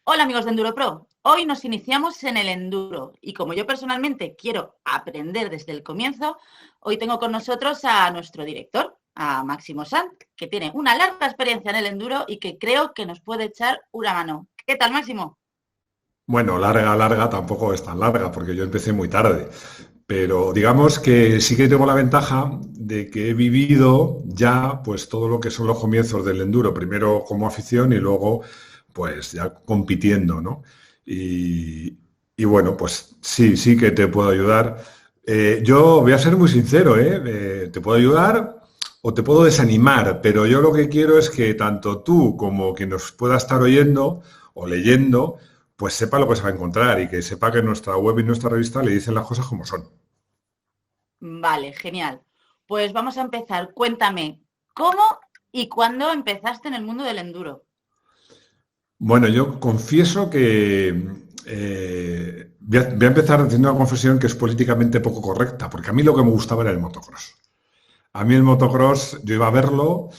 Hola amigos de Enduro Pro, hoy nos iniciamos en el enduro y como yo personalmente quiero aprender desde el comienzo, hoy tengo con nosotros a nuestro director, a Máximo Sanz, que tiene una larga experiencia en el enduro y que creo que nos puede echar una mano. ¿Qué tal, Máximo? Bueno, larga tampoco es tan larga porque yo empecé muy tarde, pero digamos que sí que tengo la ventaja de que he vivido ya pues todo lo que son los comienzos del enduro, primero como afición y luego pues ya compitiendo, ¿no? Y, y bueno, pues sí que te puedo ayudar. Yo voy a ser muy sincero, ¿eh? Te puedo ayudar o te puedo desanimar, pero yo lo que quiero es que tanto tú como quien nos pueda estar oyendo o leyendo, pues sepa lo que se va a encontrar y que sepa que en nuestra web y nuestra revista le dicen las cosas como son. Vale, genial. Pues vamos a empezar. Cuéntame, ¿cómo y cuándo empezaste en el mundo del enduro? Bueno, yo confieso que voy a empezar haciendo una confesión que es políticamente poco correcta, porque a mí lo que me gustaba era el motocross. A mí el motocross, yo iba a verlo,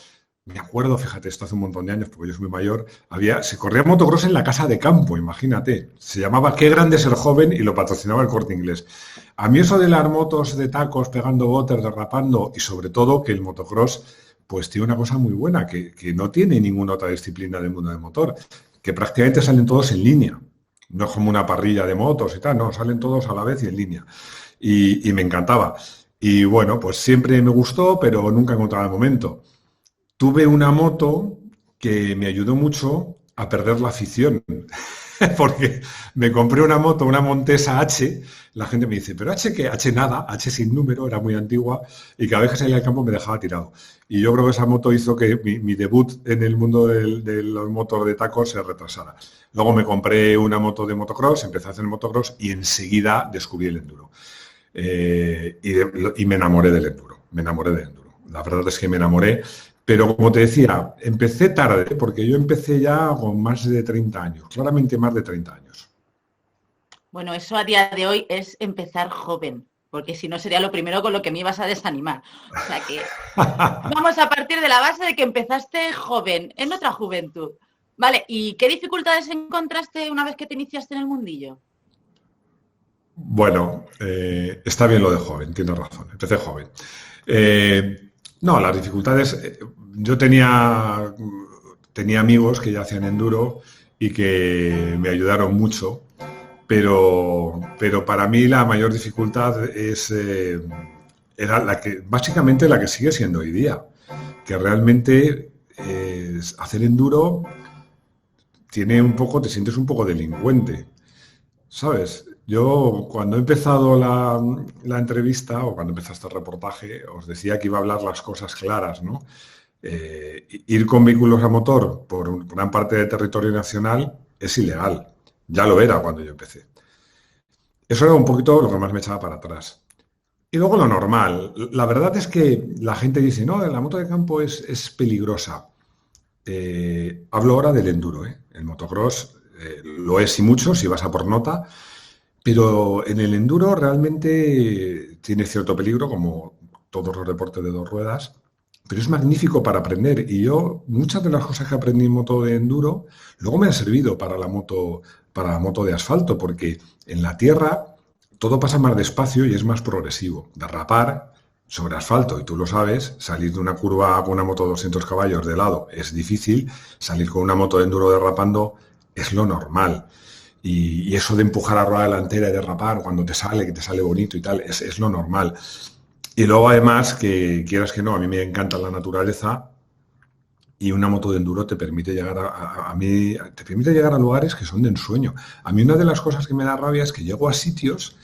me acuerdo, fíjate, esto hace un montón de años, porque yo soy muy mayor, se corría motocross en la casa de campo, imagínate. Se llamaba Qué grande ser joven y lo patrocinaba el Corte Inglés. A mí eso de las motos de tacos, pegando botes, derrapando y sobre todo que el motocross pues tiene una cosa muy buena que no tiene ninguna otra disciplina del mundo del motor, que prácticamente salen todos en línea. No es como una parrilla de motos y tal, no, salen todos a la vez y en línea. Y me encantaba. Y bueno, pues siempre me gustó, pero nunca encontraba el momento. Tuve una moto que me ayudó mucho a perder la afición, porque me compré una moto, una Montesa H. La gente me dice, pero H qué, H nada, H sin número, era muy antigua y cada vez que salía al campo me dejaba tirado. Y yo creo que esa moto hizo que mi debut en el mundo de los motos de tacos se retrasara. Luego me compré una moto de motocross, empecé a hacer motocross y enseguida descubrí el enduro. Y me enamoré del enduro, me enamoré del enduro. La verdad es que me enamoré, pero como te decía, empecé tarde, porque yo empecé ya con más de 30 años, claramente más de 30 años. Bueno, eso a día de hoy es empezar joven, porque si no sería lo primero con lo que me ibas a desanimar. O sea que vamos a partir de la base de que empezaste joven, en otra juventud. Vale, ¿y qué dificultades encontraste una vez que te iniciaste en el mundillo? Bueno, está bien lo de joven, tienes razón, empecé joven. No, las dificultades, yo tenía amigos que ya hacían enduro y que me ayudaron mucho, pero para mí la mayor dificultad era básicamente la que sigue siendo hoy día, que realmente hacer enduro te sientes un poco delincuente, ¿sabes? Yo cuando he empezado la entrevista o cuando empezaste el reportaje os decía que iba a hablar las cosas claras, ¿no? Ir con vehículos a motor por gran parte del territorio nacional es ilegal. Ya lo era cuando yo empecé. Eso era un poquito lo que más me echaba para atrás. Y luego lo normal. La verdad es que la gente dice, no, la moto de campo es peligrosa. Hablo ahora del enduro, ¿eh? El motocross lo es y mucho si vas a por nota, pero en el enduro realmente tiene cierto peligro, como todos los deportes de dos ruedas, pero es magnífico para aprender. Y yo, muchas de las cosas que aprendí en moto de enduro, luego me han servido para la moto de asfalto, porque en la tierra todo pasa más despacio y es más progresivo. Derrapar sobre asfalto, y tú lo sabes, salir de una curva con una moto de 200 caballos de lado es difícil, salir con una moto de enduro derrapando es lo normal. Y eso de empujar a rueda delantera y derrapar cuando te sale, que te sale bonito y tal, es lo normal. Y luego además, que quieras que no, a mí me encanta la naturaleza y una moto de enduro te permite llegar a mí, te permite llegar a lugares que son de ensueño. A mí una de las cosas que me da rabia es que llego a sitios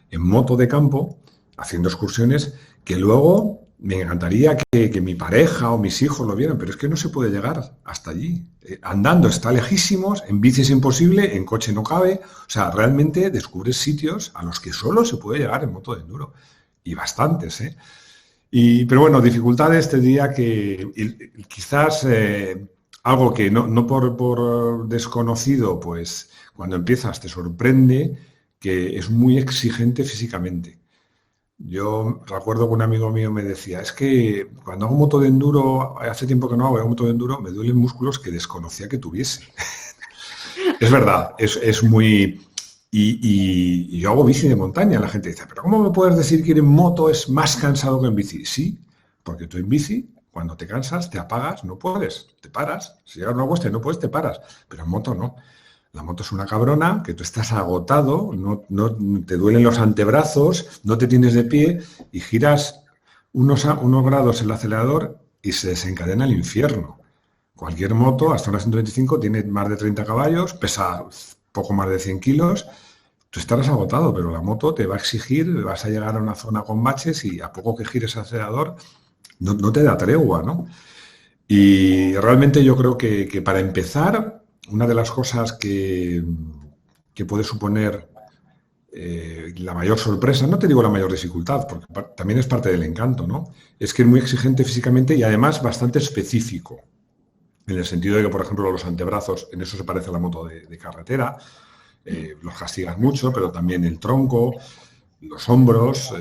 en moto de campo, haciendo excursiones, que luego me encantaría que mi pareja o mis hijos lo vieran, pero es que no se puede llegar hasta allí. Andando está lejísimos, en bici es imposible, en coche no cabe. O sea, realmente descubres sitios a los que solo se puede llegar en moto de enduro. Y bastantes, ¿eh? Pero bueno, dificultades te diría que quizás algo que no por desconocido, pues cuando empiezas te sorprende que es muy exigente físicamente. Yo recuerdo que un amigo mío me decía, es que cuando hago moto de enduro, hace tiempo que no hago moto de enduro, me duelen músculos que desconocía que tuviese. Es verdad, es muy... Y yo hago bici de montaña. La gente dice, pero ¿cómo me puedes decir que ir en moto es más cansado que en bici? Sí, porque tú en bici, cuando te cansas, te apagas, no puedes, te paras. Si llegas a una cuesta y no puedes, te paras. Pero en moto no. La moto es una cabrona, que tú estás agotado, no te duelen los antebrazos, no te tienes de pie y giras unos grados el acelerador y se desencadena el infierno. Cualquier moto, hasta una 125, tiene más de 30 caballos, pesa poco más de 100 kilos. Tú estarás agotado, pero la moto te va a exigir, vas a llegar a una zona con baches y a poco que gires el acelerador, no te da tregua, ¿no? Y realmente yo creo que para empezar, una de las cosas que puede suponer la mayor sorpresa, no te digo la mayor dificultad, porque también es parte del encanto, ¿no? Es que es muy exigente físicamente y además bastante específico, en el sentido de que, por ejemplo, los antebrazos, en eso se parece a la moto de carretera, los castigas mucho, pero también el tronco, los hombros.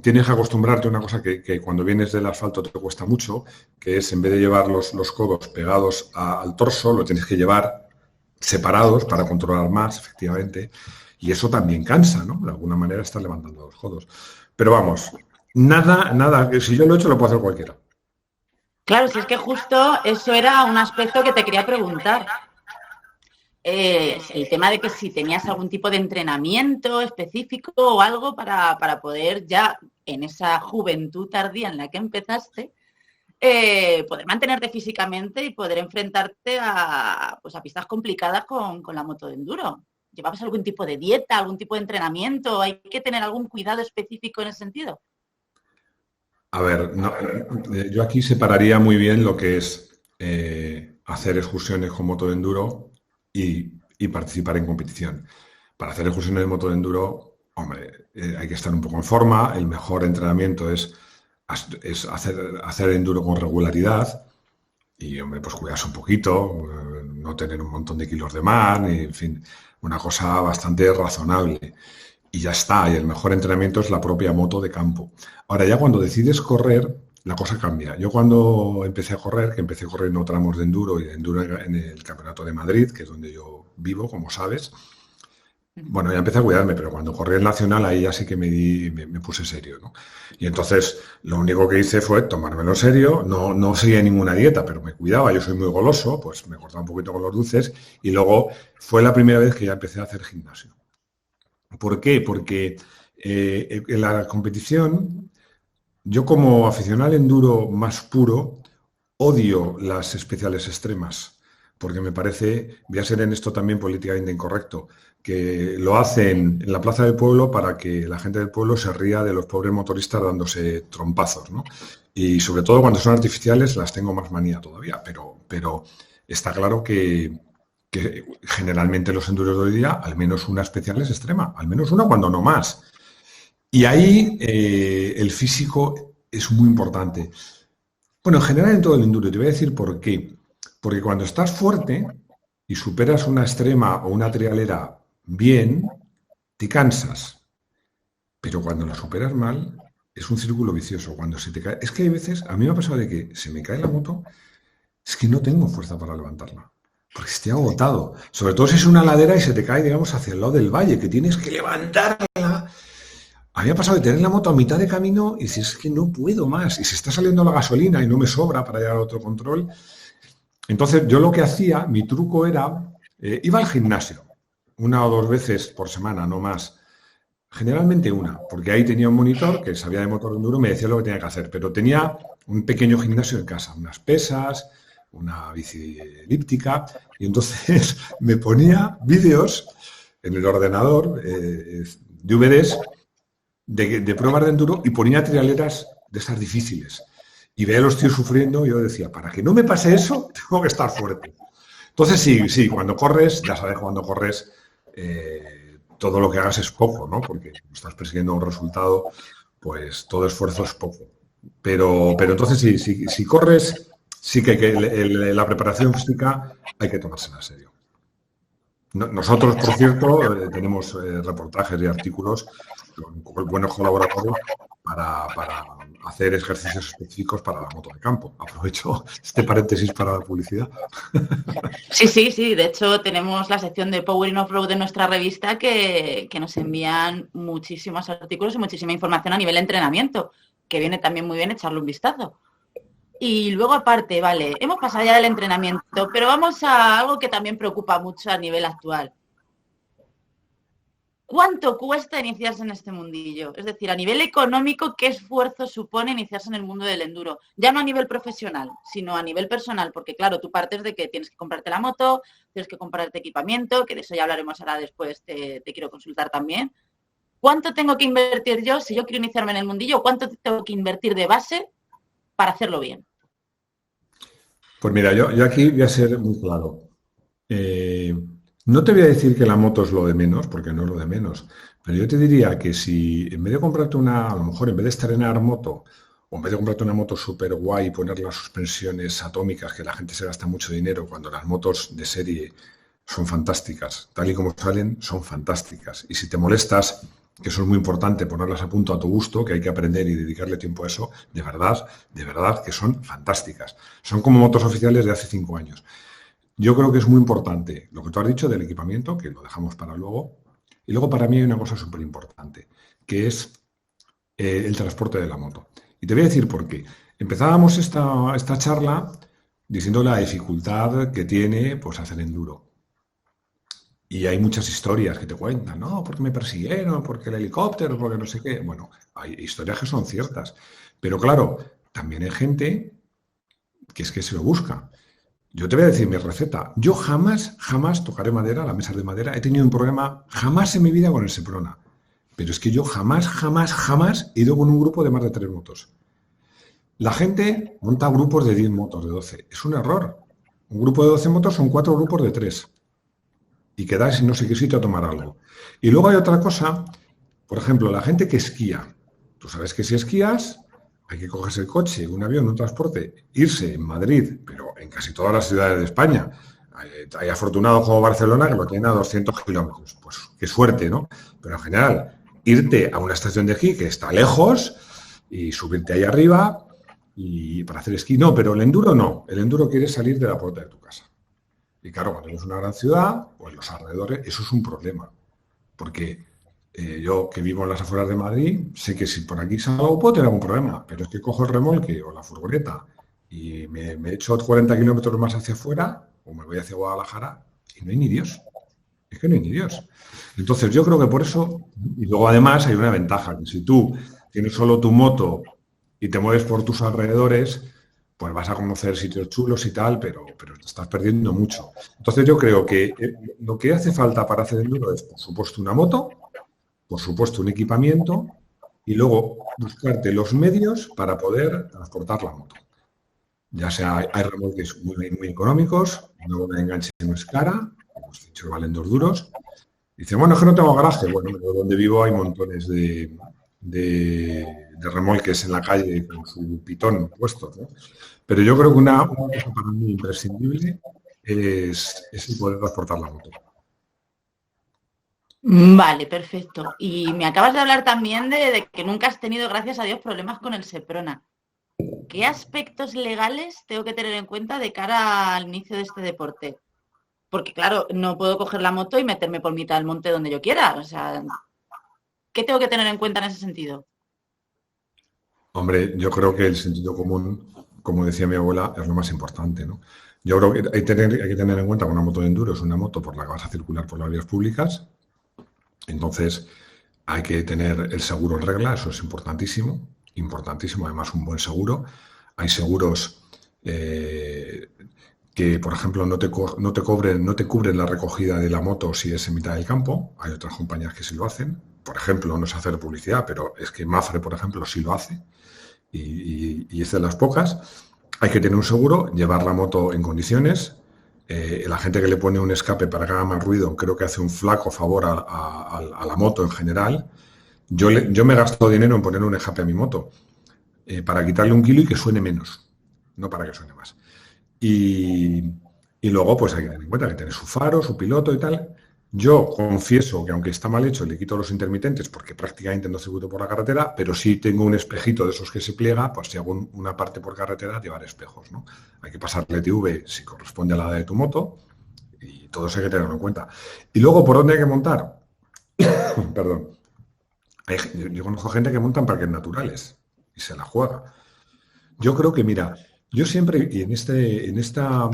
Tienes que acostumbrarte a una cosa que cuando vienes del asfalto te cuesta mucho, que es en vez de llevar los codos pegados al torso, lo tienes que llevar separados para controlar más, efectivamente. Y eso también cansa, ¿no? De alguna manera estás levantando los codos. Pero vamos, nada, que si yo lo he hecho lo puede hacer cualquiera. Claro, si es que justo eso era un aspecto que te quería preguntar. El tema de que si tenías algún tipo de entrenamiento específico o algo para poder ya en esa juventud tardía en la que empezaste, poder mantenerte físicamente y poder enfrentarte a pistas complicadas con la moto de enduro. ¿Llevabas algún tipo de dieta, algún tipo de entrenamiento? ¿Hay que tener algún cuidado específico en ese sentido? A ver, yo aquí separaría muy bien lo que es hacer excursiones con moto de enduro y participar en competición. Para hacer excursiones de moto de enduro, hombre, hay que estar un poco en forma. El mejor entrenamiento es hacer enduro con regularidad y, hombre, pues cuidarse un poquito, no tener un montón de kilos de más, ni, en fin, una cosa bastante razonable. Y ya está, y el mejor entrenamiento es la propia moto de campo. Ahora, ya cuando decides correr, la cosa cambia. Yo cuando empecé a correr, que empecé corriendo tramos de enduro y de enduro en el Campeonato de Madrid, que es donde yo vivo, como sabes, bueno, ya empecé a cuidarme, pero cuando corrí el Nacional, ahí ya sí que me puse serio, ¿no? Y entonces lo único que hice fue tomármelo serio, no seguía ninguna dieta, pero me cuidaba, yo soy muy goloso, pues me cortaba un poquito con los dulces y luego fue la primera vez que ya empecé a hacer gimnasio. ¿Por qué? Porque en la competición, yo como aficionado al enduro más puro, odio las especiales extremas, porque me parece, voy a ser en esto también políticamente incorrecto, que lo hacen en la plaza del pueblo para que la gente del pueblo se ría de los pobres motoristas dándose trompazos, ¿no? Y sobre todo cuando son artificiales las tengo más manía todavía, pero está claro que generalmente los enduros de hoy día, al menos una especial es extrema, al menos una cuando no más. Y ahí el físico es muy importante. Bueno, en general en todo el enduro, te voy a decir por qué. Porque cuando estás fuerte y superas una extrema o una trialera bien, te cansas. Pero cuando la superas mal, es un círculo vicioso. Cuando se te cae. Es que hay veces, a mí me ha pasado de que se me cae la moto, es que no tengo fuerza para levantarla. Porque estoy agotado. Sobre todo si es una ladera y se te cae, digamos, hacia el lado del valle, que tienes que levantarla. A mí me ha pasado de tener la moto a mitad de camino y decir, es que no puedo más. Y se está saliendo la gasolina y no me sobra para llegar a otro control. Entonces, yo lo que hacía, mi truco era, iba al gimnasio una o dos veces por semana, no más. Generalmente una, porque ahí tenía un monitor que sabía de motor enduro y me decía lo que tenía que hacer. Pero tenía un pequeño gimnasio en casa, unas pesas, una bici elíptica, y entonces me ponía vídeos en el ordenador, DVDs, de pruebas de enduro y ponía trialeras de esas difíciles. Y veía a los tíos sufriendo y yo decía, para que no me pase eso, tengo que estar fuerte. Entonces sí, cuando corres, ya sabes, cuando corres, todo lo que hagas es poco, ¿no? Porque estás persiguiendo un resultado, pues todo esfuerzo es poco. Pero entonces si corres, sí que la preparación física hay que tomársela en serio. Nosotros, por cierto, tenemos reportajes y artículos con buenos colaboradores para hacer ejercicios específicos para la moto de campo. Aprovecho este paréntesis para la publicidad. Sí, sí, sí. De hecho, tenemos la sección de Powering Off-Road de nuestra revista que nos envían muchísimos artículos y muchísima información a nivel de entrenamiento, que viene también muy bien echarle un vistazo. Y luego, aparte, vale, hemos pasado ya del entrenamiento, pero vamos a algo que también preocupa mucho a nivel actual. ¿Cuánto cuesta iniciarse en este mundillo? Es decir, a nivel económico, ¿qué esfuerzo supone iniciarse en el mundo del enduro? Ya no a nivel profesional, sino a nivel personal, porque claro, tú partes de que tienes que comprarte la moto, tienes que comprarte equipamiento, que de eso ya hablaremos ahora después, te quiero consultar también. ¿Cuánto tengo que invertir yo si yo quiero iniciarme en el mundillo? ¿Cuánto tengo que invertir de base para hacerlo bien? Pues mira, yo aquí voy a ser muy claro. No te voy a decir que la moto es lo de menos, porque no es lo de menos, pero yo te diría que si en vez de comprarte a lo mejor en vez de estrenar moto, o en vez de comprarte una moto súper guay y poner las suspensiones atómicas, que la gente se gasta mucho dinero cuando las motos de serie son fantásticas, tal y como salen, son fantásticas. Y si te molestas, que eso es muy importante, ponerlas a punto a tu gusto, que hay que aprender y dedicarle tiempo a eso, de verdad que son fantásticas. Son como motos oficiales de hace 5 años. Yo creo que es muy importante lo que tú has dicho del equipamiento, que lo dejamos para luego. Y luego para mí hay una cosa súper importante, que es el transporte de la moto. Y te voy a decir por qué. Empezábamos esta charla diciendo la dificultad que tiene pues, hacer enduro. Y hay muchas historias que te cuentan, no, porque me persiguieron, porque el helicóptero, porque no sé qué. Bueno, hay historias que son ciertas. Pero claro, también hay gente que es que se lo busca. Yo te voy a decir mi receta. Yo jamás tocaré madera, la mesa de madera. He tenido un problema jamás en mi vida con el Seprona. Pero es que yo jamás he ido con un grupo de más de 3 motos. La gente monta grupos de 10 motos, de 12. Es un error. Un grupo de 12 motos son 4 grupos de 3. Y quedáis en no sé qué sitio a tomar algo. Y luego hay otra cosa, por ejemplo, la gente que esquía. Tú sabes que si esquías, hay que cogerse el coche, un avión, un transporte, irse en Madrid, pero en casi todas las ciudades de España. Hay afortunados como Barcelona que lo tienen a 200 kilómetros. Pues qué suerte, ¿no? Pero en general, irte a una estación de esquí que está lejos y subirte ahí arriba y para hacer esquí. No, pero el enduro no. El enduro quiere salir de la puerta de tu casa. Y claro, cuando es una gran ciudad o en los alrededores, eso es un problema. Porque yo que vivo en las afueras de Madrid, sé que si por aquí salgo puedo tener algún problema, pero es que cojo el remolque o la furgoneta y me echo 40 kilómetros más hacia afuera o me voy hacia Guadalajara y no hay ni Dios. Es que no hay ni Dios. Entonces yo creo que por eso, y luego además hay una ventaja, que si tú tienes solo tu moto y te mueves por tus alrededores, pues vas a conocer sitios chulos y tal, pero te estás perdiendo mucho. Entonces yo creo que lo que hace falta para hacer enduro es, por supuesto, una moto, por supuesto, un equipamiento y luego buscarte los medios para poder transportar la moto. Ya sea, hay remolques muy económicos, una bola de enganche no es cara, hemos dicho que valen 2 duros. Dice, bueno, es que no tengo garaje. Bueno, donde vivo hay montones de remolques en la calle con su pitón puesto, ¿no? Pero yo creo que una cosa para mí imprescindible es el poder transportar la moto. Vale, perfecto. Y me acabas de hablar también de que nunca has tenido, gracias a Dios, problemas con el Seprona. ¿Qué aspectos legales tengo que tener en cuenta de cara al inicio de este deporte? Porque, claro, no puedo coger la moto y meterme por mitad del monte donde yo quiera. O sea, ¿qué tengo que tener en cuenta en ese sentido? Hombre, yo creo que el sentido común, como decía mi abuela, es lo más importante, ¿no? Yo creo que hay que tener en cuenta que una moto de enduro es una moto por la que vas a circular por las vías públicas. Entonces, hay que tener el seguro en regla, eso es importantísimo, importantísimo, además un buen seguro. Hay seguros que, por ejemplo, no te cubren la recogida de la moto si es en mitad del campo. Hay otras compañías que sí lo hacen. Por ejemplo, no es hacer publicidad, pero es que Mafre, por ejemplo, sí lo hace. Y es de las pocas. Hay que tener un seguro, llevar la moto en condiciones. La gente que le pone un escape para que haga más ruido creo que hace un flaco favor a la moto en general. Yo me he gastado dinero en poner un escape a mi moto para quitarle 1 kilo y que suene menos, no para que suene más. Y luego pues hay que tener en cuenta que tiene su faro, su piloto y tal. Yo confieso que aunque está mal hecho, le quito los intermitentes porque prácticamente no circuito por la carretera, pero sí tengo un espejito de esos que se pliega, pues si hago una parte por carretera, llevar espejos, ¿no? Hay que pasarle TV si corresponde a la de tu moto y todo eso hay que tenerlo en cuenta. Y luego, ¿por dónde hay que montar? Perdón. Yo conozco gente que monta en parques naturales y se la juega. Yo creo que, mira, yo siempre, y en esta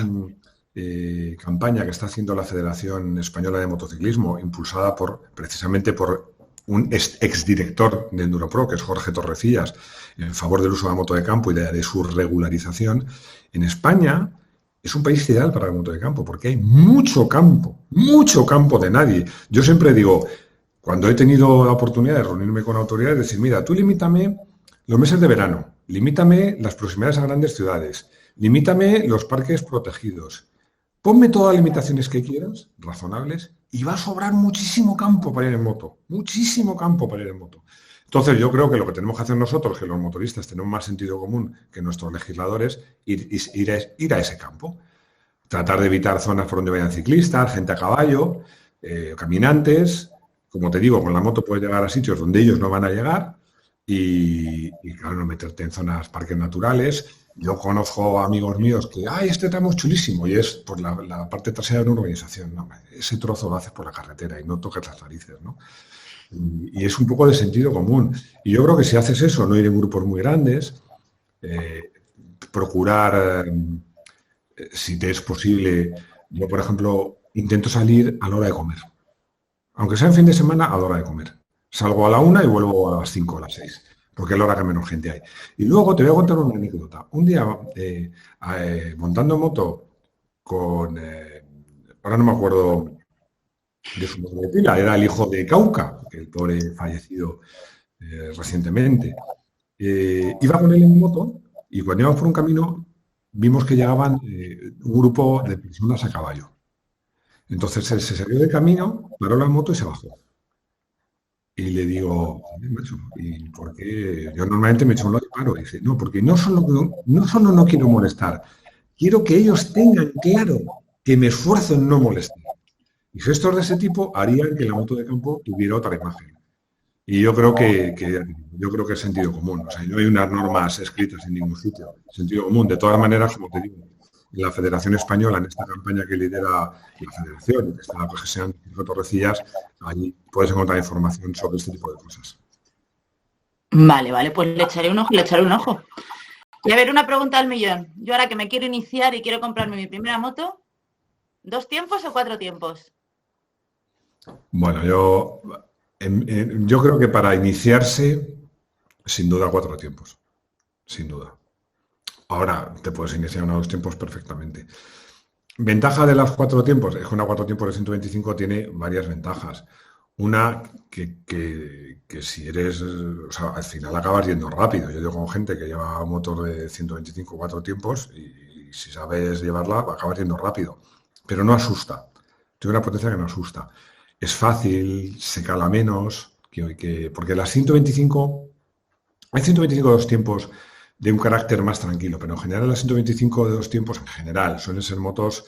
campaña que está haciendo la Federación Española de Motociclismo, impulsada precisamente por un exdirector de EnduroPro, que es Jorge Torrecillas, en favor del uso de la moto de campo y de su regularización, en España es un país ideal para la moto de campo, porque hay mucho campo de nadie. Yo siempre digo, cuando he tenido la oportunidad de reunirme con autoridades, decir, mira, tú limítame los meses de verano, limítame las proximidades a grandes ciudades, limítame los parques protegidos, ponme todas las limitaciones que quieras, razonables, y va a sobrar muchísimo campo para ir en moto, muchísimo campo para ir en moto. Entonces yo creo que lo que tenemos que hacer nosotros, que los motoristas tenemos más sentido común que nuestros legisladores, ir a ese campo. Tratar de evitar zonas por donde vayan ciclistas, gente a caballo, caminantes. Como te digo, con la moto puedes llegar a sitios donde ellos no van a llegar y claro, no meterte en zonas, parques naturales. Yo conozco amigos míos que, ¡ay, este tramo es chulísimo! Y es por la parte trasera de una urbanización. No, ese trozo lo haces por la carretera y no toques las narices, ¿no? Y es un poco de sentido común. Y yo creo que si haces eso, no ir en grupos muy grandes, procurar, si te es posible, yo, por ejemplo, intento salir a la hora de comer. Aunque sea en fin de semana, a la hora de comer. Salgo a la 1 y vuelvo a las 5 o las 6, porque es la hora que menos gente hay. Y luego te voy a contar una anécdota. Un día, montando moto con, ahora no me acuerdo de su nombre de pila, era el hijo de Cauca, que el pobre fallecido recientemente. Iba con él en moto y cuando íbamos por un camino vimos que llegaban un grupo de personas a caballo. Entonces él se salió del camino, paró la moto y se bajó. Y le digo, macho, ¿y por qué? Yo normalmente me echo un lado y paro. Y dice, no, porque no solo no quiero molestar, quiero que ellos tengan claro que me esfuerzo en no molestar. Y gestos de ese tipo harían que la moto de campo tuviera otra imagen. Y yo creo que es sentido común. O sea, no hay unas normas escritas en ningún sitio. Sentido común. De todas maneras, como te digo, la Federación Española, en esta campaña que lidera la Federación, que está gestionando Torrecillas, allí puedes encontrar información sobre este tipo de cosas. Vale, pues le echaré un ojo. Y a ver, una pregunta al millón. Yo ahora que me quiero iniciar y quiero comprarme mi primera moto, ¿2 tiempos o 4 tiempos? Bueno, yo creo que para iniciarse, sin duda 4 tiempos. Sin duda. Ahora te puedes iniciar en 2 tiempos perfectamente. Ventaja de los 4 tiempos, es que una 4 tiempos de 125 tiene varias ventajas. Una, que si eres, o sea, al final acabas yendo rápido. Yo digo con gente que lleva un motor de 125 4 tiempos y si sabes llevarla, acabas yendo rápido. Pero no asusta. Tiene una potencia que no asusta. Es fácil, se cala menos, porque las 125, hay 125 de 2 tiempos de un carácter más tranquilo, pero en general las 125 de 2 tiempos en general suelen ser motos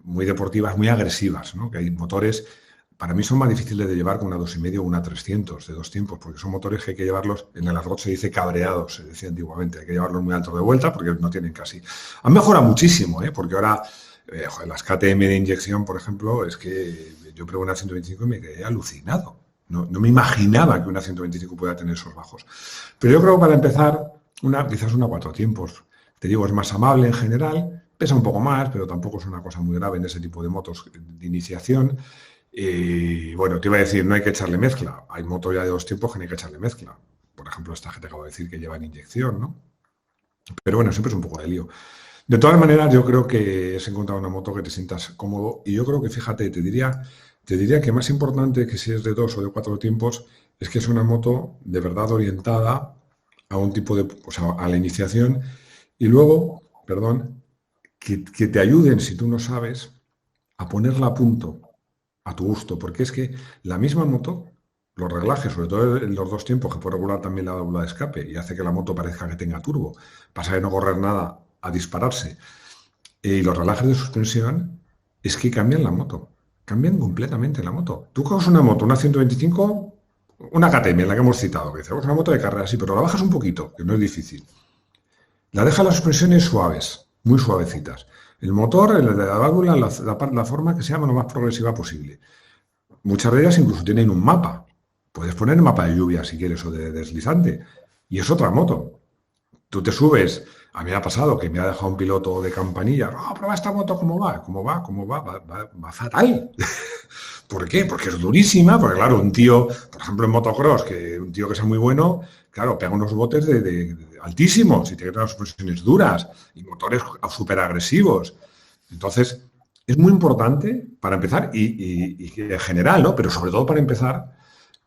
muy deportivas, muy agresivas, ¿no? Que hay motores, para mí son más difíciles de llevar con una 2,5 o una 300 de 2 tiempos, porque son motores que hay que llevarlos, en el argot se dice cabreados, se decía antiguamente, hay que llevarlos muy altos de vuelta porque no tienen casi. Han mejorado muchísimo, porque ahora las KTM de inyección, por ejemplo, es que yo probé una 125 y me quedé alucinado. No me imaginaba que una 125 pueda tener esos bajos. Pero yo creo que para empezar, quizás una 4 tiempos. Te digo, es más amable en general, pesa un poco más, pero tampoco es una cosa muy grave en ese tipo de motos de iniciación. Y bueno, te iba a decir, no hay que echarle mezcla. Hay motos ya de 2 tiempos que no hay que echarle mezcla. Por ejemplo, esta que te acabo de decir que llevan inyección, ¿no? Pero bueno, siempre es un poco de lío. De todas maneras, yo creo que has encontrado una moto que te sientas cómodo y yo creo que, fíjate, te diría que más importante que si es de 2 o de 4 tiempos es que es una moto de verdad orientada a un tipo de, o sea, a la iniciación y luego, que te ayuden, si tú no sabes, a ponerla a punto, a tu gusto, porque es que la misma moto, los reglajes, sobre todo en los 2 tiempos, que puede regular también la válvula de escape y hace que la moto parezca que tenga turbo, pasa de no correr nada a dispararse, y los reglajes de suspensión es que cambian la moto. cambian completamente la moto. Tú coges una moto, una 125, una KTM, la que hemos citado, que dice, es una moto de carrera, sí, pero la bajas un poquito, que no es difícil. La deja las suspensiones suaves, muy suavecitas. El motor, el de la válvula, la forma que sea lo más progresiva posible. Muchas de ellas incluso tienen un mapa. Puedes poner mapa de lluvia si quieres o de deslizante. Y es otra moto. Tú te subes, a mí me ha pasado que me ha dejado un piloto de campanilla, no, prueba esta moto, ¿cómo va? ¿Cómo va? ¿Cómo va? Va fatal. ¿Por qué? Porque es durísima, porque claro, un tío, por ejemplo en motocross, que un tío que sea muy bueno, claro, pega unos botes de altísimos y tiene unas suspensiones duras y motores súper agresivos. Entonces, es muy importante para empezar y en general, ¿no? Pero sobre todo para empezar,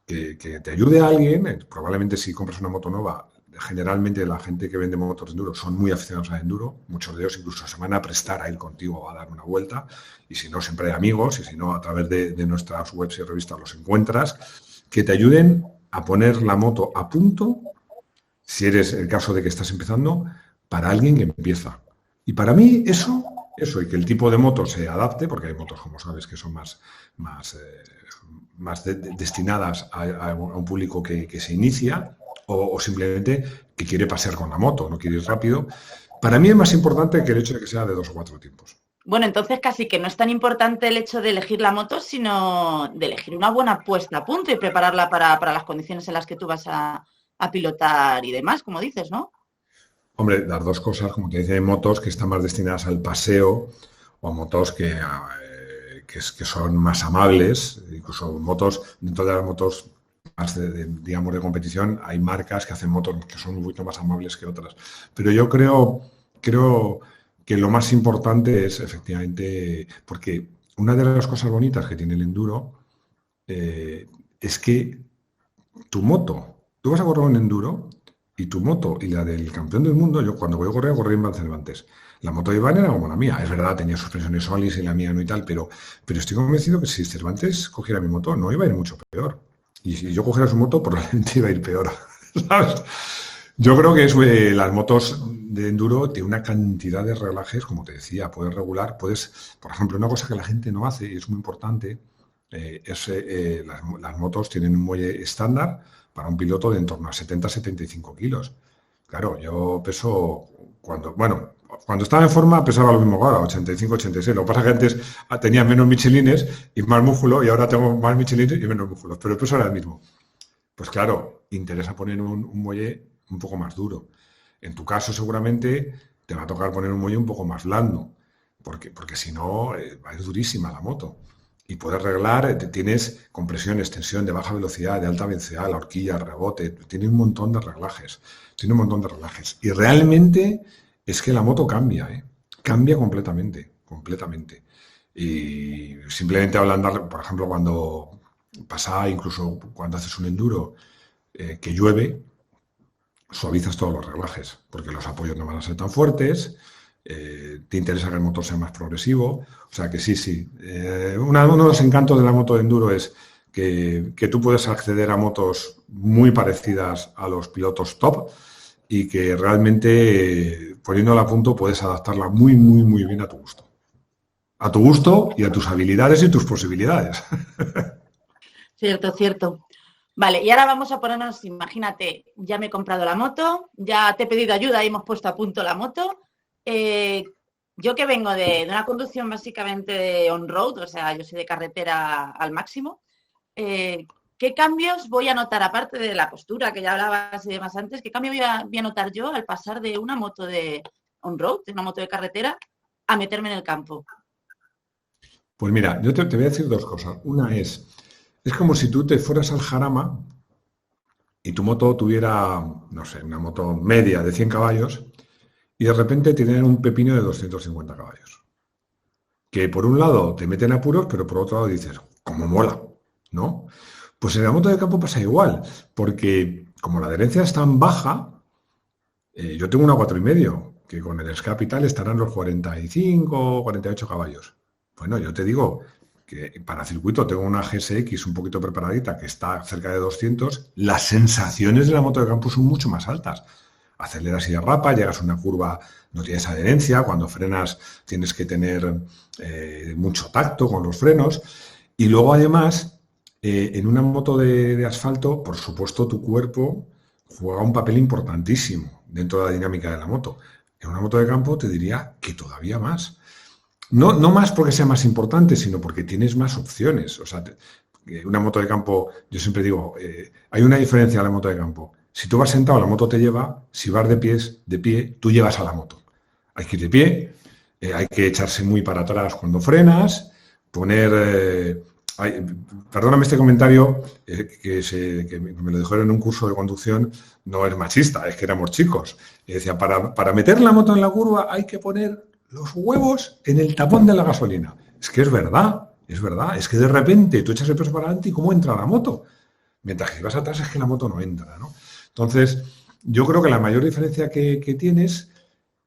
que te ayude a alguien, probablemente si compras una moto nueva, generalmente la gente que vende motos de enduro son muy aficionados al enduro, muchos de ellos incluso se van a prestar a ir contigo a dar una vuelta, y si no, siempre hay amigos, y si no, a través de nuestras webs y revistas los encuentras, que te ayuden a poner la moto a punto, si eres el caso de que estás empezando, para alguien que empieza. Y para mí eso y que el tipo de moto se adapte, porque hay motos, como sabes, que son más destinadas a un público que se inicia o simplemente que quiere pasear con la moto, no quiere ir rápido. Para mí es más importante que el hecho de que sea de 2 o 4 tiempos. Bueno, entonces casi que no es tan importante el hecho de elegir la moto, sino de elegir una buena puesta a punto y prepararla para las condiciones en las que tú vas a pilotar y demás, como dices, ¿no? Hombre, las dos cosas, como te decía, hay motos que están más destinadas al paseo o a motos que son más amables, incluso motos, dentro de las motos más digamos, de competición, hay marcas que hacen motos que son un poquito más amables que otras. Pero yo creo que lo más importante es efectivamente, porque una de las cosas bonitas que tiene el enduro es que tu moto, tú vas a correr un enduro y tu moto y la del campeón del mundo, yo cuando voy a correr en Cervantes. La moto de Iván era como la mía, es verdad, tenía suspensiones Solis y la mía no y tal, pero estoy convencido que si Cervantes cogiera mi moto no iba a ir mucho peor. Y si yo cogiera su moto, probablemente iba a ir peor, ¿sabes? Yo creo que las motos de enduro tienen una cantidad de reglajes, como te decía, puedes regular, por ejemplo, una cosa que la gente no hace y es muy importante, las motos tienen un muelle estándar para un piloto de en torno a 70-75 kilos. Claro, yo peso, cuando estaba en forma pesaba lo mismo que ahora, 85-86. Lo que pasa es que antes tenía menos michelines y más músculo y ahora tengo más michelines y menos músculos, pero el peso era el mismo. Pues claro, interesa poner un muelle un poco más duro. En tu caso seguramente te va a tocar poner un muelle un poco más blando, porque si no va a ir durísima la moto. Y puedes arreglar, tienes compresión, extensión de baja velocidad, de alta velocidad, la horquilla, rebote, tiene un montón de reglajes. Y realmente es que la moto cambia, cambia completamente. Y simplemente hablando, por ejemplo, cuando pasa, incluso cuando haces un enduro que llueve, suavizas todos los reglajes, porque los apoyos no van a ser tan fuertes, te interesa que el motor sea más progresivo, o sea que sí. Uno de los encantos de la moto de enduro es que tú puedes acceder a motos muy parecidas a los pilotos top y que realmente poniéndola a punto puedes adaptarla muy, muy, muy bien a tu gusto. A tu gusto y a tus habilidades y tus posibilidades. Cierto. Vale, y ahora vamos a ponernos, imagínate, ya me he comprado la moto, ya te he pedido ayuda y hemos puesto a punto la moto. Yo que vengo de una conducción básicamente de on-road, o sea, yo soy de carretera al máximo, ¿qué cambios voy a notar, aparte de la postura que ya hablabas y demás antes, qué cambio voy a notar yo al pasar de una moto de on-road, de una moto de carretera, a meterme en el campo? Pues mira, yo te voy a decir dos cosas. Una es como si tú te fueras al Jarama y tu moto tuviera, no sé, una moto media de 100 caballos y de repente tienen un pepino de 250 caballos. Que por un lado te meten apuros, pero por otro lado dices, ¿cómo mola? ¿No? Pues en la moto de campo pasa igual, porque como la adherencia es tan baja, yo tengo una 4,5, que con el escape y tal estarán los 45, 48 caballos. Bueno, yo te digo que para circuito tengo una GSX un poquito preparadita que está cerca de 200, las sensaciones de la moto de campo son mucho más altas. Aceleras y derrapa, llegas a una curva, no tienes adherencia, cuando frenas tienes que tener mucho tacto con los frenos Y luego además, en una moto de asfalto, por supuesto, tu cuerpo juega un papel importantísimo dentro de la dinámica de la moto. En una moto de campo te diría que todavía más. No, no más porque sea más importante, sino porque tienes más opciones. O sea, una moto de campo, yo siempre digo, hay una diferencia en la moto de campo. Si tú vas sentado, la moto te lleva. Si vas de pie, tú llevas a la moto. Hay que ir de pie, hay que echarse muy para atrás cuando frenas, poner... perdóname este comentario, que me lo dijeron en un curso de conducción, no es machista, es que éramos chicos. Y decía, para meter la moto en la curva hay que poner los huevos en el tapón de la gasolina. Es que es verdad, es que de repente tú echas el peso para adelante y ¿cómo entra la moto? Mientras que si vas atrás es que la moto no entra, ¿no? Entonces, yo creo que la mayor diferencia que tienes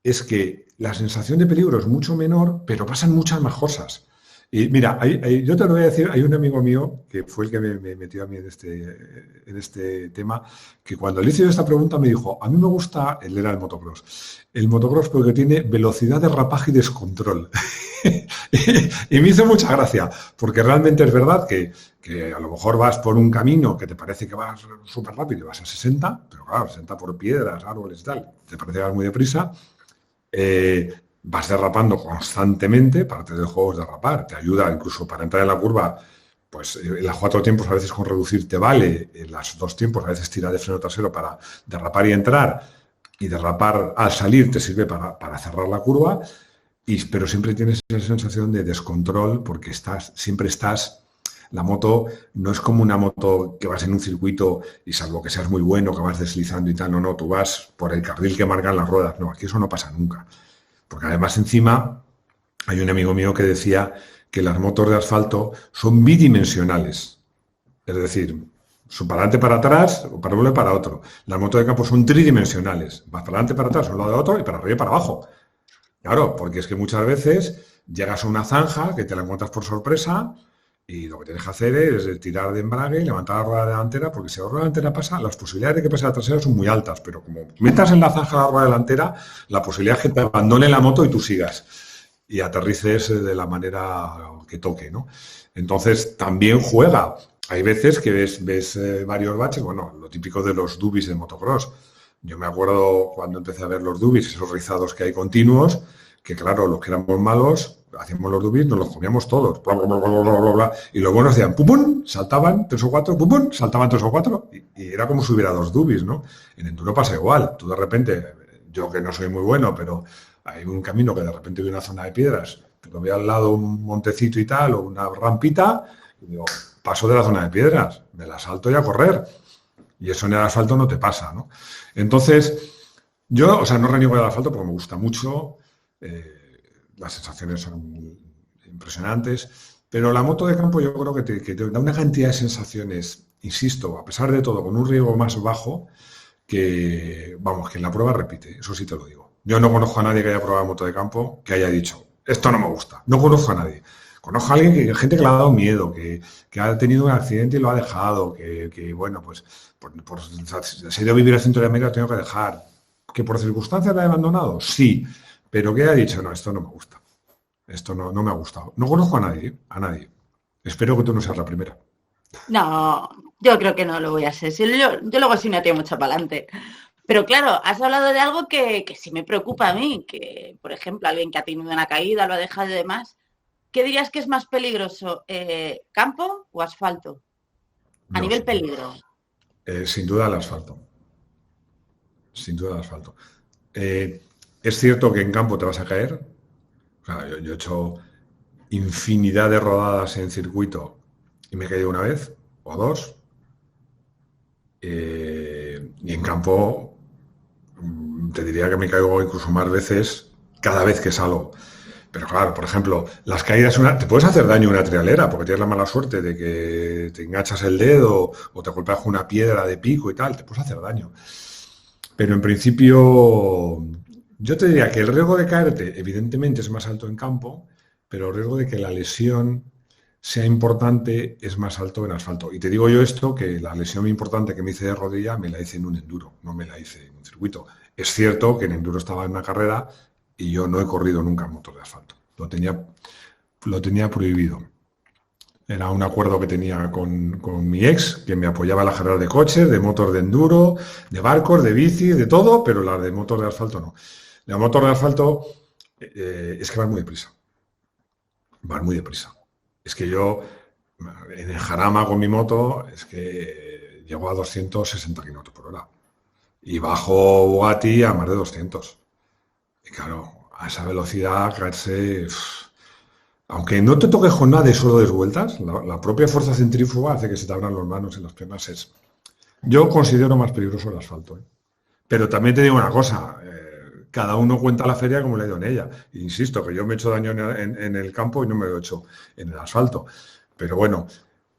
es que la sensación de peligro es mucho menor, pero pasan muchas más cosas. Y mira, yo te lo voy a decir, hay un amigo mío que fue el que me metió a mí en este tema, que cuando le hice esta pregunta me dijo, a mí me gusta, él era el motocross porque tiene velocidad, derrapaje y descontrol. Y me hizo mucha gracia, porque realmente es verdad que a lo mejor vas por un camino que te parece que vas súper rápido y vas a 60, pero claro, 60 por piedras, árboles y tal, te parece que vas muy deprisa. Vas derrapando constantemente, parte del juego es derrapar, te ayuda incluso para entrar en la curva, pues en las 4 tiempos a veces con reducir te vale, en las 2 tiempos a veces tira de freno trasero para derrapar y entrar, y derrapar al salir te sirve para cerrar la curva, pero siempre tienes esa sensación de descontrol porque siempre estás... La moto no es como una moto que vas en un circuito y salvo que seas muy bueno, que vas deslizando y tal, no, tú vas por el carril que marcan las ruedas, no, aquí eso no pasa nunca. Porque además encima hay un amigo mío que decía que las motos de asfalto son bidimensionales. Es decir, son para adelante, para atrás, o para uno y para otro. Las motos de campo son tridimensionales. Vas para adelante, para atrás, un lado de otro y para arriba y para abajo. Claro, porque es que muchas veces llegas a una zanja que te la encuentras por sorpresa y lo que tienes que hacer es tirar de embrague y levantar la rueda delantera, porque si la rueda delantera pasa, las posibilidades de que pase la trasera son muy altas, pero como metas en la zanja la rueda delantera, la posibilidad es que te abandone la moto y tú sigas y aterrices de la manera que toque, ¿no? Entonces, también juega. Hay veces que ves varios baches, bueno, lo típico de los dubis de motocross. Yo me acuerdo cuando empecé a ver los dubis, esos rizados que hay continuos, que claro, los que éramos malos, hacíamos los dubis, nos los comíamos todos. Bla, bla, bla, bla, bla, bla. Y los buenos hacían pum, pum, saltaban 3 o 4, pum, pum, saltaban 3 o 4. Y era como si hubiera 2 dubis, ¿no? En enduro pasa igual. Tú de repente, yo que no soy muy bueno, pero hay un camino que de repente hay una zona de piedras, pero veo al lado un montecito y tal, o una rampita, y digo, paso de la zona de piedras, me la salto y a correr. Y eso en el asfalto no te pasa, ¿no? Entonces, yo, o sea, no reniego del asfalto porque me gusta mucho, las sensaciones son muy impresionantes, pero la moto de campo yo creo que te da una cantidad de sensaciones, insisto, a pesar de todo, con un riesgo más bajo, que, vamos, que en la prueba repite, eso sí te lo digo. Yo no conozco a nadie que haya probado moto de campo que haya dicho, esto no me gusta, no conozco a nadie. Conozco a alguien gente que le ha dado miedo, que ha tenido un accidente y lo ha dejado, que bueno, pues se ha ido a vivir al centro de América, lo tengo que dejar. ¿Que por circunstancias la he abandonado? Sí, pero que ha dicho, no, esto no me gusta. Esto no me ha gustado. No conozco a nadie, ¿eh? A nadie. Espero que tú no seas la primera. No, yo creo que no lo voy a ser. Si yo luego sí me tengo mucho para adelante. Pero claro, has hablado de algo que sí me preocupa a mí, que por ejemplo alguien que ha tenido una caída, lo ha dejado y demás. ¿Qué dirías que es más peligroso, campo o asfalto? A nivel peligro. Sin duda el asfalto. Sin duda el asfalto. Es cierto que en campo te vas a caer. O sea, yo he hecho infinidad de rodadas en circuito y me he caído una vez o dos. Y en campo te diría que me caigo incluso más veces cada vez que salgo. Pero claro, por ejemplo, las caídas, te puedes hacer daño en una trialera porque tienes la mala suerte de que te enganchas el dedo o te golpeas con una piedra de pico y tal, te puedes hacer daño. Pero en principio, yo te diría que el riesgo de caerte evidentemente es más alto en campo, pero el riesgo de que la lesión sea importante es más alto en asfalto. Y te digo yo esto, que la lesión importante que me hice de rodilla me la hice en un enduro, no me la hice en un circuito. Es cierto que en enduro estaba en una carrera y yo no he corrido nunca en motos de asfalto. Lo tenía prohibido. Era un acuerdo que tenía con mi ex, que me apoyaba en las carreras de coches, de motos de enduro, de barcos, de bici, de todo, pero la de motor de asfalto no. La motor de asfalto es que van muy deprisa. Van muy deprisa. Es que yo, en el Jarama con mi moto, es que llego a 260 kilómetros por hora. Y bajo Bugatti a más de 200. Y claro, a esa velocidad caerse... Aunque no te toques con nada y solo des vueltas, la propia fuerza centrífuga hace que se te abran las manos y las piernas. Yo considero más peligroso el asfalto, ¿eh? Pero también te digo una cosa, cada uno cuenta la feria como le ha ido en ella. Insisto, que yo me he hecho daño en el campo y no me lo he hecho en el asfalto. Pero bueno,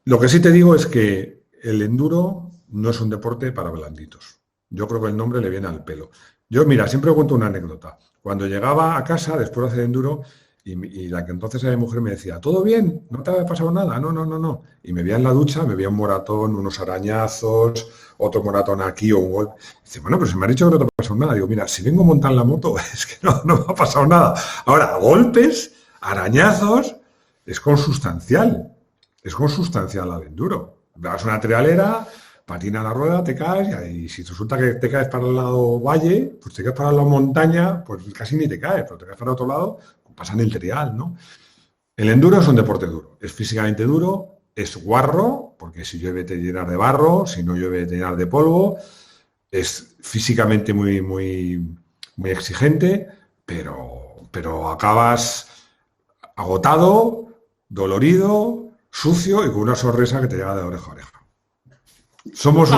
lo que sí te digo es que el enduro no es un deporte para blanditos. Yo creo que el nombre le viene al pelo. Yo, mira, siempre cuento una anécdota. Cuando llegaba a casa, después de hacer enduro, y la que entonces era mi mujer me decía, ¿todo bien? ¿No te ha pasado nada? No, no, no, no. Y me veía en la ducha, me veía un moratón, unos arañazos, otro moratón aquí o un golpe. Dice, bueno, pero se me ha dicho que no te ha pasado nada. Digo, mira, si vengo a montar la moto, es que no me ha pasado nada. Ahora, golpes, arañazos, es consustancial. Es consustancial al enduro. Das una trialera, patina la rueda, te caes, y si resulta que te caes para el lado valle, pues te caes para el lado montaña, pues casi ni te caes, pero te caes para otro lado, pasa en el trial, ¿no? El enduro es un deporte duro, es físicamente duro, es guarro, porque si llueve te llenas de barro, si no llueve te llenas de polvo, es físicamente muy exigente, pero acabas agotado, dolorido, sucio y con una sonrisa que te llega de oreja a oreja. Vamos,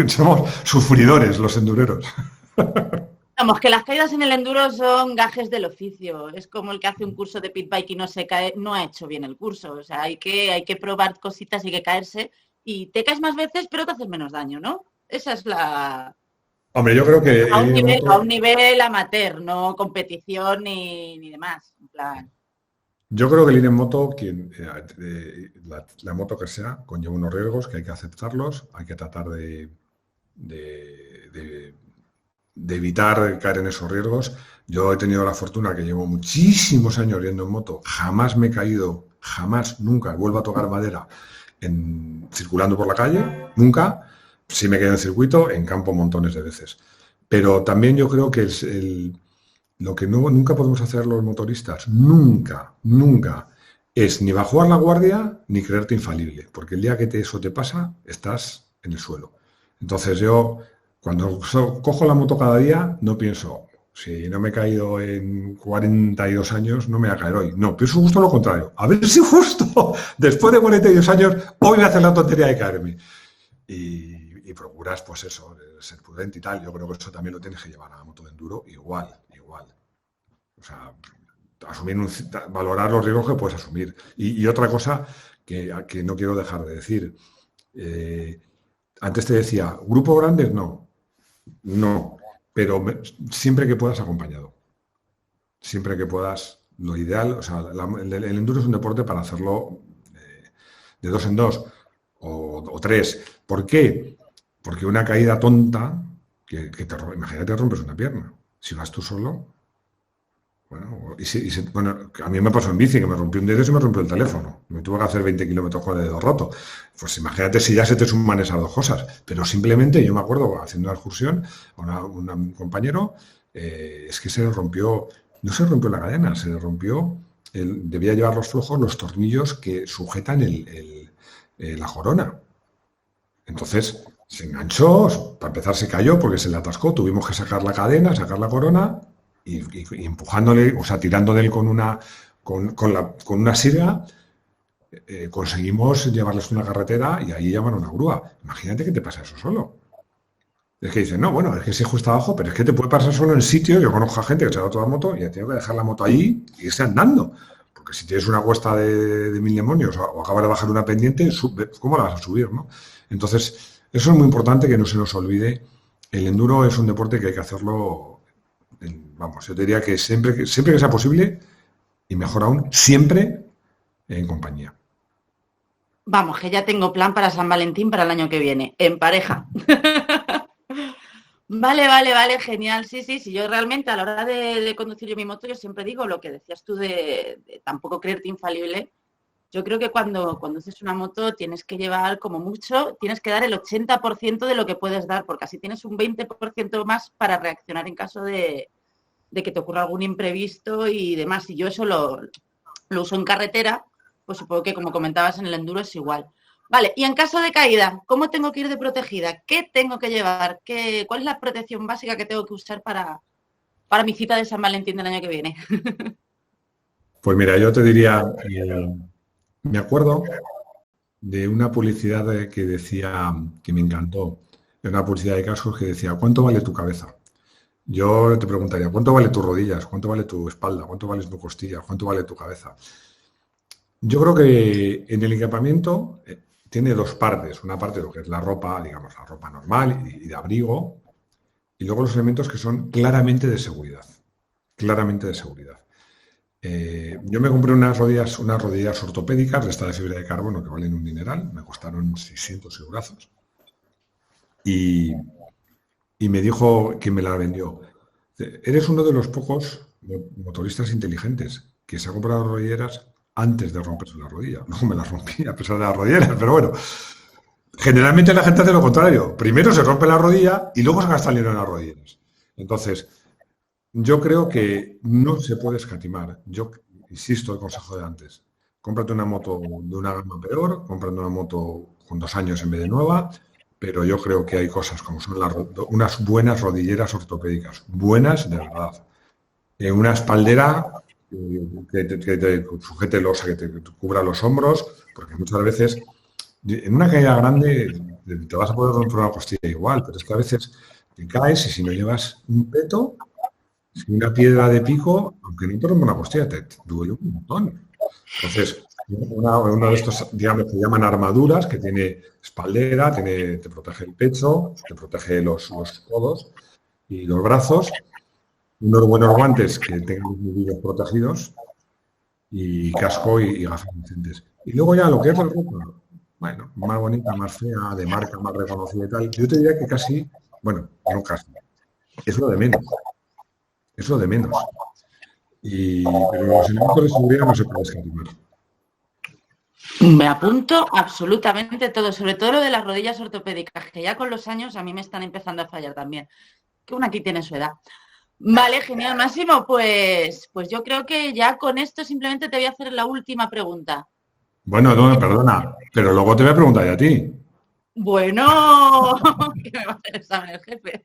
Somos sufridores los endureros. vamos, que las caídas en el enduro son gajes del oficio. Es como el que hace un curso de pit bike y no se cae, no ha hecho bien el curso. O sea, hay que probar cositas y que caerse. Y te caes más veces, pero te haces menos daño, ¿no? Esa es la... Hombre, yo creo que A un nivel amateur, no competición ni demás. En plan... Yo creo que el ir en moto, la moto que sea, conlleva unos riesgos que hay que aceptarlos, hay que tratar de- de evitar caer en esos riesgos. Yo he tenido la fortuna que llevo muchísimos años yendo en moto, jamás me he caído, jamás, nunca, vuelvo a tocar madera circulando por la calle, nunca. Sí me quedé en circuito, en campo montones de veces. Pero también yo creo que lo que nunca podemos hacer los motoristas, nunca, nunca, es ni bajar la guardia ni creerte infalible, porque el día que eso te pasa, estás en el suelo. Entonces yo, cuando cojo la moto cada día, no pienso, si no me he caído en 42 años, no me voy a caer hoy. No, pienso justo lo contrario. A ver si justo después de 42 años, hoy voy a hacer la tontería de caerme. Y procuras, pues eso, ser prudente y tal. Yo creo que eso también lo tienes que llevar a la moto de enduro igual, igual. O sea, valorar los riesgos que puedes asumir. Y otra cosa que no quiero dejar de decir. Antes te decía, ¿grupo grandes? No. No. Pero siempre que puedas acompañado. Siempre que puedas, lo ideal, o sea, el enduro es un deporte para hacerlo de dos en dos o tres. ¿Por qué? Porque una caída tonta, imagínate rompes una pierna. Si vas tú solo, bueno, bueno, a mí me pasó en bici, que me rompió un dedo y se me rompió el teléfono. Me tuve que hacer 20 kilómetros con el dedo roto. Pues imagínate si ya se te suman esas dos cosas. Pero simplemente, yo me acuerdo, haciendo una excursión, un compañero, es que se le rompió, no se rompió la cadena, se le rompió, debía llevar los flojos, los tornillos que sujetan la jorona. Entonces, se enganchó, para empezar se cayó porque se le atascó, tuvimos que sacar la cadena, sacar la corona y empujándole, o sea, tirando de él con una sirga, conseguimos llevarles una carretera y ahí llaman a una grúa. Imagínate que te pasa eso solo. Es que dicen, no, bueno, es que ese justo abajo, pero es que te puede pasar solo en sitios. Yo conozco a gente que se ha dado toda la moto y ha tenido que dejar la moto ahí y irse andando. Porque si tienes una cuesta de mil demonios o acabas de bajar una pendiente, ¿cómo la vas a subir, no? Entonces, eso es muy importante que no se nos olvide. El enduro es un deporte que hay que hacerlo, vamos, yo te diría que siempre que sea posible, y mejor aún, siempre en compañía. Vamos, que ya tengo plan para San Valentín para el año que viene, en pareja. Vale, genial. Sí, yo realmente a la hora de conducir yo mi moto, yo siempre digo lo que decías tú de tampoco creerte infalible, Yo creo que cuando conduces una moto tienes que llevar como mucho, tienes que dar el 80% de lo que puedes dar, porque así tienes un 20% más para reaccionar en caso de que te ocurra algún imprevisto y demás. Y yo eso lo uso en carretera, pues supongo que como comentabas en el enduro es igual. Vale, y en caso de caída, ¿cómo tengo que ir de protegida? ¿Qué tengo que llevar? ¿Cuál es la protección básica que tengo que usar para mi cita de San Valentín del año que viene? Pues mira, yo te diría, me acuerdo de una publicidad que decía, que me encantó, de una publicidad de cascos que decía, ¿cuánto vale tu cabeza? Yo te preguntaría, ¿cuánto vale tus rodillas? ¿Cuánto vale tu espalda? ¿Cuánto vale tu costilla? ¿Cuánto vale tu cabeza? Yo creo que en el equipamiento tiene dos partes. Una parte de lo que es la ropa, digamos, la ropa normal y de abrigo, y luego los elementos que son claramente de seguridad. Claramente de seguridad. Yo me compré unas rodillas ortopédicas de esta de fibra de carbono que valen un dineral, me costaron 600 euros. Y me dijo que me la vendió. Eres uno de los pocos motoristas inteligentes que se ha comprado rodilleras antes de romperse la rodilla. Luego me las rompí a pesar de las rodilleras, pero bueno. Generalmente la gente hace lo contrario. Primero se rompe la rodilla y luego se gasta el dinero en las rodilleras. Entonces, yo creo que no se puede escatimar. Yo insisto el consejo de antes. Cómprate una moto de una gama peor, cómprate una moto con 2 años en vez de nueva, pero yo creo que hay cosas como son unas buenas rodilleras ortopédicas, buenas de verdad. Una espaldera que te sujete que te cubra los hombros, porque muchas veces en una caída grande te vas a poder romper una costilla igual, pero es que a veces te caes y si no llevas un peto, una piedra de pico, aunque no te rompa una costilla, te duele un montón. Entonces, uno de estos, digamos, que llaman armaduras, que tiene espaldera, te protege el pecho, te protege los codos y los brazos, unos buenos guantes que tengan los nudillos protegidos y casco y gafas decentes. Y luego ya lo que es la ropa, bueno, más bonita, más fea, de marca, más reconocida y tal, yo te diría que casi, bueno, no casi, es lo de menos. Es lo de menos. Pero los elementos de seguridad no se puede escatimar. Me apunto absolutamente todo, sobre todo lo de las rodillas ortopédicas, que ya con los años a mí me están empezando a fallar también. Que una aquí tiene su edad. Vale, genial, Máximo. Pues yo creo que ya con esto simplemente te voy a hacer la última pregunta. Bueno, no, perdona, pero luego te voy a preguntar a ti. Bueno, que me va a hacer examen el jefe.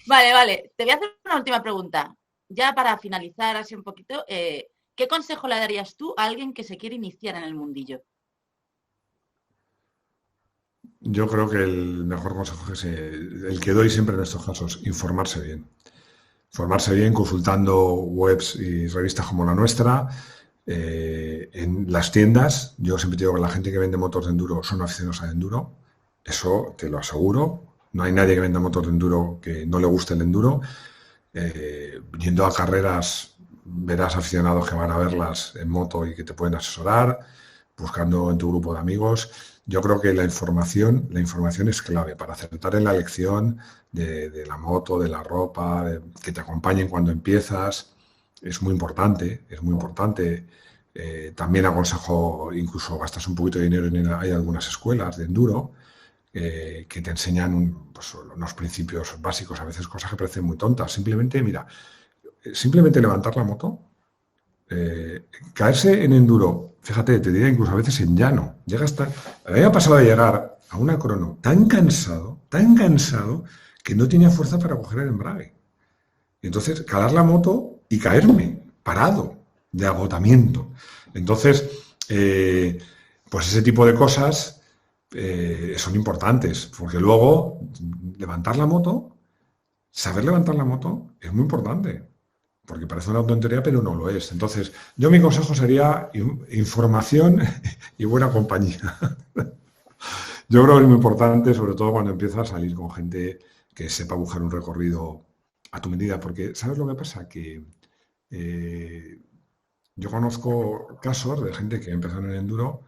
Vale. Te voy a hacer una última pregunta. Ya para finalizar así un poquito, ¿qué consejo le darías tú a alguien que se quiere iniciar en el mundillo? Yo creo que el mejor consejo es el que doy siempre en estos casos, informarse bien. Formarse bien consultando webs y revistas como la nuestra. En las tiendas, yo siempre digo que la gente que vende motos de enduro son aficionados a enduro. Eso te lo aseguro. No hay nadie que venda motos de enduro que no le guste el enduro. Yendo a carreras verás aficionados que van a verlas en moto y que te pueden asesorar, buscando en tu grupo de amigos. Yo creo que la información es clave para acertar en la elección de la moto, de la ropa, que te acompañen cuando empiezas. Es muy importante, es muy importante. También aconsejo, incluso gastas un poquito de dinero hay algunas escuelas de enduro que te enseñan pues, unos principios básicos, a veces cosas que parecen muy tontas. Simplemente, mira, levantar la moto, caerse en enduro, fíjate, te diría incluso a veces en llano. A mí me ha pasado de llegar a una crono tan cansado, que no tenía fuerza para coger el embrague. Y entonces, calar la moto y caerme, parado, de agotamiento. Entonces, pues ese tipo de cosas son importantes, porque luego saber levantar la moto es muy importante, porque parece una tontería, pero no lo es. Entonces, mi consejo sería información y buena compañía. Yo creo que es muy importante, sobre todo cuando empiezas a salir con gente que sepa buscar un recorrido a tu medida, porque ¿sabes lo que pasa? Que yo conozco casos de gente que empezó en el enduro,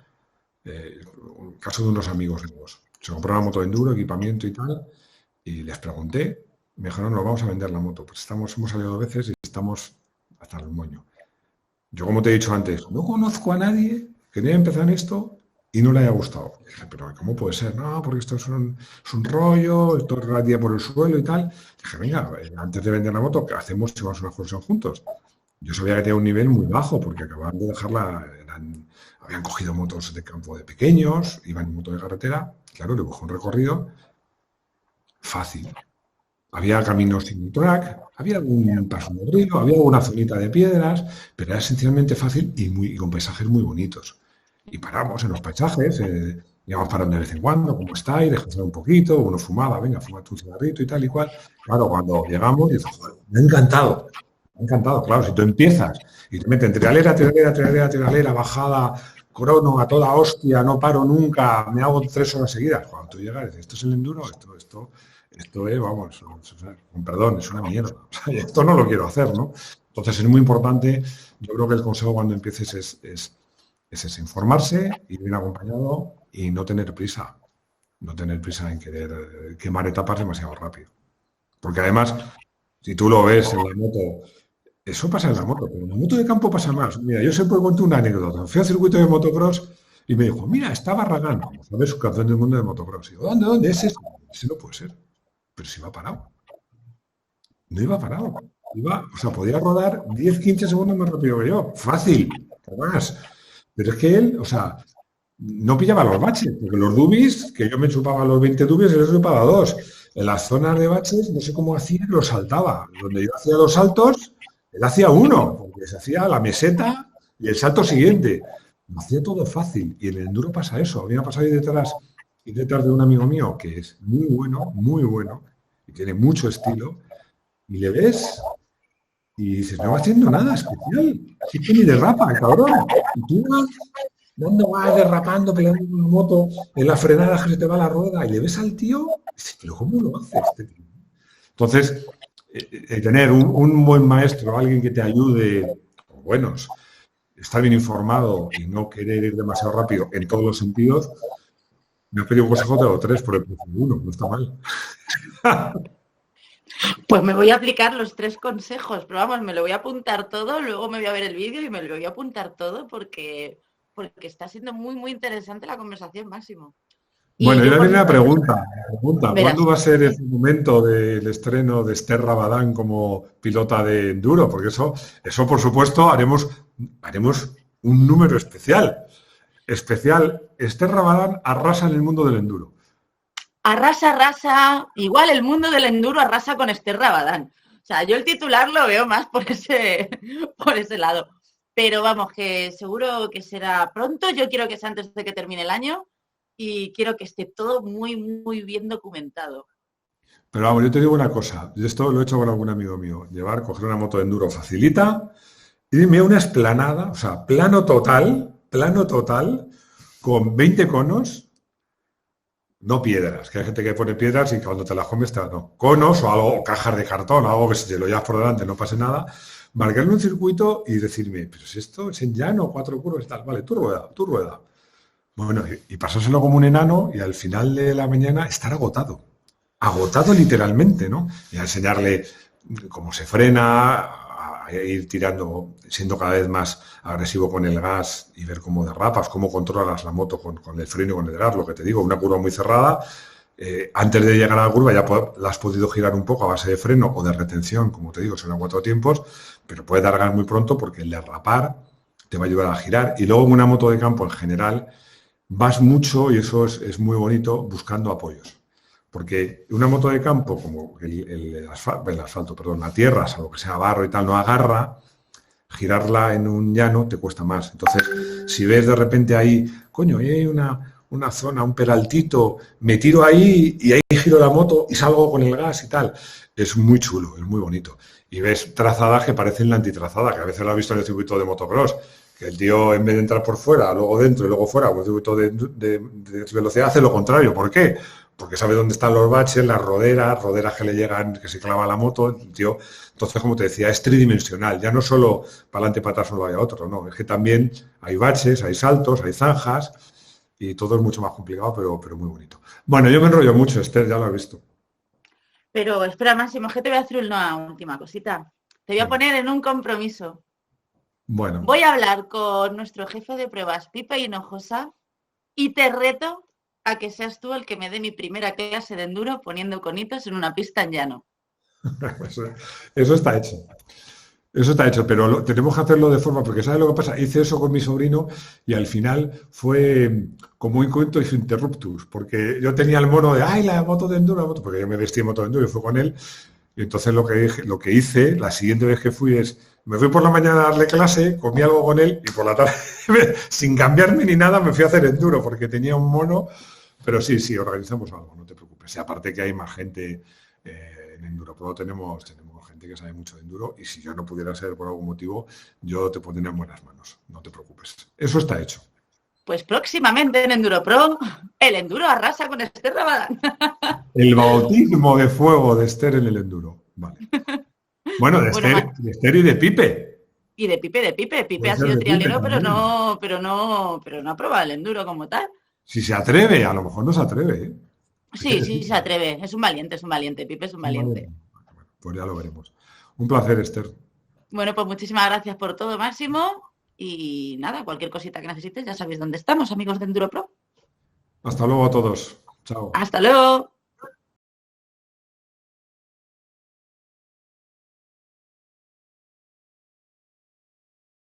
un caso de unos amigos míos. Se compró una moto de enduro, equipamiento y tal, y les pregunté, me dijeron, nos vamos a vender la moto. Pues hemos salido 2 veces y estamos hasta el moño. Yo, como te he dicho antes, no conozco a nadie que no haya empezado en esto y no le haya gustado. Y dije, pero ¿cómo puede ser? No, porque esto es un rollo, esto es la tía por el suelo y tal. Dije, venga, antes de vender la moto, ¿qué hacemos si vamos a una excursión juntos? Yo sabía que tenía un nivel muy bajo porque acababan de dejarla, habían cogido motos de campo de pequeños, iban en moto de carretera. Claro, le busco un recorrido fácil. Había caminos sin track, había algún paso de río, había alguna zonita de piedras, pero era esencialmente fácil y con paisajes muy bonitos. Y paramos en los paisajes, íbamos parando de vez en cuando, ¿cómo estáis? Descansar un poquito, uno fumaba, venga, fumate un cigarrito y tal y cual. Claro, cuando llegamos, dices, joder, me ha encantado, claro, si tú empiezas y te meten trialera, trialera, trialera, trialera, bajada, crono, a toda hostia, no paro nunca, me hago 3 horas seguidas. Cuando tú llegas, dices, esto es el enduro, esto es, vamos, con perdón, es una mierda. O sea, esto no lo quiero hacer, ¿no? Entonces es muy importante, yo creo que el consejo cuando empieces es informarse, ir bien acompañado y no tener prisa. No tener prisa en querer quemar etapas demasiado rápido. Porque además, si tú lo ves en la moto, eso pasa en la moto, pero en la moto de campo pasa más. Mira, yo siempre cuento una anécdota. Fui al circuito de motocross y me dijo, mira, está Barragán, como sabes, su campeón del mundo de motocross. Y digo, ¿dónde? Ese no puede ser. Pero si iba parado. No iba parado. O sea, podía rodar 10, 15 segundos más rápido que yo. Fácil, además. Pero es que él, o sea, no pillaba los baches, porque los dubis, que yo me chupaba los 20 dubis, él se chupaba 2. En las zonas de baches, no sé cómo hacía, los saltaba. Donde yo hacía 2 saltos, él hacía 1, porque se hacía la meseta y el salto siguiente. Lo hacía todo fácil. Y en el enduro pasa eso. A mí me ha pasado ahí detrás de un amigo mío que es muy bueno, y tiene mucho estilo, y le ves y dices, no va haciendo nada especial. Si es que ni derrapa, cabrón. Y tú vas derrapando, pegando una moto en la frenada que se te va la rueda y le ves al tío, y dices, pero ¿cómo lo hace este tío? Entonces, tener un buen maestro, alguien que te ayude, o buenos, estar bien informado y no querer ir demasiado rápido en todos los sentidos. Me has pedido un consejo, te lo 3 por el precio de 1, no está mal. Pues me voy a aplicar los 3 consejos, pero vamos, me lo voy a apuntar todo, luego me voy a ver el vídeo y me lo voy a apuntar todo porque está siendo muy interesante la conversación, Máximo. Bueno, y la primera pregunta, verás, ¿cuándo va a ser ese momento del estreno de Esther Rabadán como pilota de enduro? Porque eso por supuesto, haremos un número especial. Esther Rabadán arrasa en el mundo del enduro. Arrasa, igual el mundo del enduro arrasa con Esther Rabadán. O sea, yo el titular lo veo más por ese lado. Pero vamos, que seguro que será pronto. Yo quiero que sea antes de que termine el año y quiero que esté todo muy bien documentado. Pero vamos, yo te digo una cosa. Yo esto lo he hecho con algún amigo mío. Coger una moto de enduro facilita, irme a una esplanada, o sea, plano total, con 20 conos. No piedras, que hay gente que pone piedras y cuando te las comes no. Conos o algo, o cajas de cartón, algo que si te lo llevas por delante no pase nada. Marcarme un circuito y decirme, pero si esto es en llano, 4 curvas y tal, vale, tú rueda. Bueno, y pasárselo como un enano y al final de la mañana estar agotado. Agotado literalmente, ¿no? Y a enseñarle cómo se frena, a ir tirando, siendo cada vez más agresivo con el gas y ver cómo derrapas, cómo controlas la moto con el freno y con el gas, lo que te digo, una curva muy cerrada. Antes de llegar a la curva ya la has podido girar un poco a base de freno o de retención, como te digo, son a 4 tiempos, pero puedes dar gas muy pronto porque el derrapar te va a ayudar a girar. Y luego en una moto de campo en general vas mucho, y eso es muy bonito, buscando apoyos. Porque una moto de campo, como el asfalto, la tierra, salvo que sea barro y tal, no agarra, girarla en un llano te cuesta más. Entonces, si ves de repente ahí, coño, ahí hay una zona, un peraltito, me tiro ahí y ahí giro la moto y salgo con el gas y tal, es muy chulo, es muy bonito. Y ves trazadas que parecen la antitrazada, que a veces lo has visto en el circuito de motocross, que el tío en vez de entrar por fuera, luego dentro y luego fuera, con un circuito de velocidad, hace lo contrario. ¿Por qué? Porque sabe dónde están los baches, las roderas que le llegan, que se clava la moto, el tío. Entonces, como te decía, es tridimensional, ya no solo para adelante, para atrás, solo hay otro, no, es que también hay baches, hay saltos, hay zanjas, y todo es mucho más complicado, pero muy bonito. Bueno, yo me enrollo mucho, Esther, ya lo has visto. Pero espera, Máximo, es que te voy a hacer una última cosita. Te voy a poner en un compromiso. Bueno, Voy a hablar con nuestro jefe de pruebas, Pipe Hinojosa, y te reto a que seas tú el que me dé mi primera clase de enduro poniendo conitos en una pista en llano. eso, eso está hecho. Eso está hecho, pero tenemos que hacerlo de forma, porque ¿sabes lo que pasa? Hice eso con mi sobrino y al final fue como un cuento y interruptus, porque yo tenía el mono de, ay, la moto de enduro, la moto, porque yo me vestí en moto de enduro y fui con él. Y entonces lo que hice, la siguiente vez que fui es, me fui por la mañana a darle clase, comí algo con él y por la tarde, sin cambiarme ni nada, me fui a hacer enduro, porque tenía un mono. Pero sí, sí, organizamos algo, no te preocupes. Y aparte que hay más gente en Enduro Pro, tenemos gente que sabe mucho de enduro y si yo no pudiera ser por algún motivo, yo te pondría en buenas manos, no te preocupes. Eso está hecho. Pues próximamente en Enduro Pro, el enduro arrasa con Esther Rabadán. El bautismo de fuego de Esther en el enduro. Vale. Bueno, Bueno, de Esther y de Pipe. y de Pipe. Pipe Puede ha ser sido de Pipe trialero, pero también. no ha probado el enduro como tal. Si se atreve, a lo mejor no se atreve, ¿eh? Hay que Sí, sí, se decirlo. atreve. Es un valiente. Pipe es un Vale. valiente. Bueno, pues ya lo veremos. Un placer, Esther. Bueno, pues muchísimas gracias por todo, Máximo. Y nada, cualquier cosita que necesites, ya sabéis dónde estamos, amigos de Enduro Pro. Hasta luego a todos. Chao. Hasta luego.